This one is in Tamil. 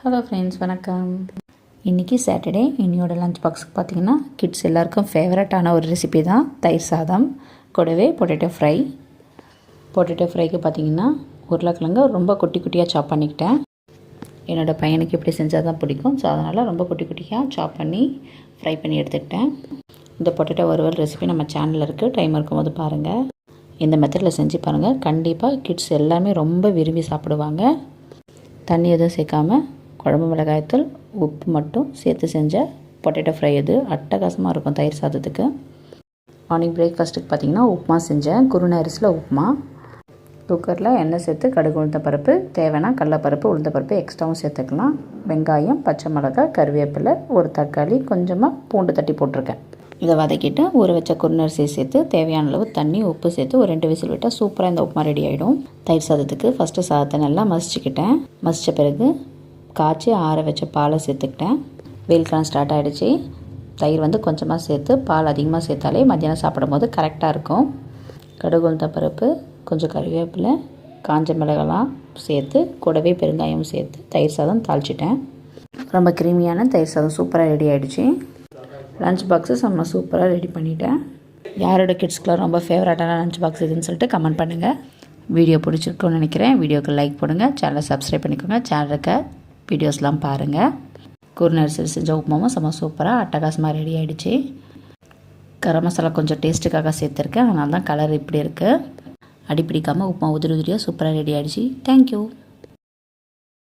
ஹலோ ஃப்ரெண்ட்ஸ், வணக்கம். இன்றைக்கி சாட்டர்டே. என்னோட லஞ்ச் பாக்ஸுக்கு பார்த்திங்கன்னா கிட்ஸ் எல்லாருக்கும் ஃபேவரட்டான ஒரு ரெசிபி தான் தயிர் சாதம், கூடவே பொட்டேட்டோ ஃப்ரை. பொட்டேட்டோ ஃப்ரைக்கு பார்த்திங்கன்னா உருளைக்கிழங்கு ரொம்ப குட்டி குட்டியாக சாப் பண்ணிக்கிட்டேன். என்னோடய பையனுக்கு இப்படி செஞ்சால் தான் பிடிக்கும். ஸோ அதனால் ரொம்ப குட்டி குட்டியாக சாப் பண்ணி ஃப்ரை பண்ணி எடுத்துக்கிட்டேன். இந்த பொட்டேட்டோ வறுவல் ரெசிபி நம்ம சேனலில் இருக்குது, டைம் இருக்கும்போது பாருங்கள். இந்த மெத்தடில் செஞ்சு பாருங்கள். கண்டிப்பாக கிட்ஸ் எல்லாமே ரொம்ப விரும்பி சாப்பிடுவாங்க. தண்ணி எதுவும் சேர்க்காமல் குழம்பு மிளகாய்த்தூள், உப்பு மட்டும் சேர்த்து செஞ்ச பொட்டேட்டோ ஃப்ரை இது அட்டகாசமாக இருக்கும் தயிர் சாதத்துக்கு. மார்னிங் பிரேக்ஃபாஸ்ட்டுக்கு பார்த்திங்கன்னா உப்புமா செஞ்சேன். குருணை அரிசியில் உப்புமா. குக்கரில் எண்ணெய் சேர்த்து கடுகு, உளுந்தப்பருப்பு, தேவைன்னா கடலைப்பருப்பு, உளுந்தப்பருப்பு எக்ஸ்ட்ராவும் சேர்த்துக்கலாம். வெங்காயம், பச்சை மிளகாய், கருவேப்பிலை, ஒரு தக்காளி, கொஞ்சமாக பூண்டு தட்டி போட்டிருக்கேன். இதை வதக்கிட்டு ஊற வச்ச குருணை அரிசியை சேர்த்து தேவையான அளவு தண்ணி, உப்பு சேர்த்து ஒரு 2 விசில் விட்டால் சூப்பராக இந்த உப்புமா ரெடி ஆகிடும். தயிர் சாதத்துக்கு ஃபஸ்ட்டு சாதத்தை நல்லா மசிச்சுக்கிட்டேன். மசித்த பிறகு காய்ச்சி ஆற வச்ச பாலை சேர்த்துக்கிட்டேன். வெயில் காலம் ஸ்டார்ட் ஆகிடுச்சு. தயிர் கொஞ்சமாக சேர்த்து பால் அதிகமாக சேர்த்தாலே மத்தியானம் சாப்பிடும் போது கரெக்டாக இருக்கும். கடுகு, உளுந்தப்பருப்பு, கொஞ்சம் கருவேப்பிலை, காஞ்ச மிளகாலாம் சேர்த்து கூடவே பெருங்காயம் சேர்த்து தயிர் சாதம் தாளிச்சிட்டேன். ரொம்ப கிரீமியான தயிர் சாதம் சூப்பராக ரெடி ஆகிடுச்சு. லஞ்ச் பாக்ஸு செம்ம சூப்பராக ரெடி பண்ணிட்டேன். யாரோட கிட்ஸ்க்குலாம் ரொம்ப ஃபேவரட்டான லஞ்ச் பாக்ஸ் இதுன்னு சொல்லிட்டு கமெண்ட் பண்ணுங்கள். வீடியோ பிடிச்சிருக்குன்னு நினைக்கிறேன். வீடியோக்கு லைக் போடுங்க, சேனலை சப்ஸ்கிரைப் பண்ணிக்கோங்க. சேனலுக்கு வீடியோஸ்லாம் பாருங்கள். குருணை அரிசியில் செஞ்ச உப்புமாவும் செம்ம சூப்பராக அட்டகாசமாக ரெடி ஆகிடுச்சு. கரம் மசாலா கொஞ்சம் டேஸ்ட்டுக்காக சேர்த்துருக்கேன், அதனால தான் கலர் இப்படி இருக்குது. அடிப்பிடிக்காமல் உப்புமா உதிரி உதிரியாக சூப்பராக ரெடி ஆகிடுச்சு. தேங்க்யூ.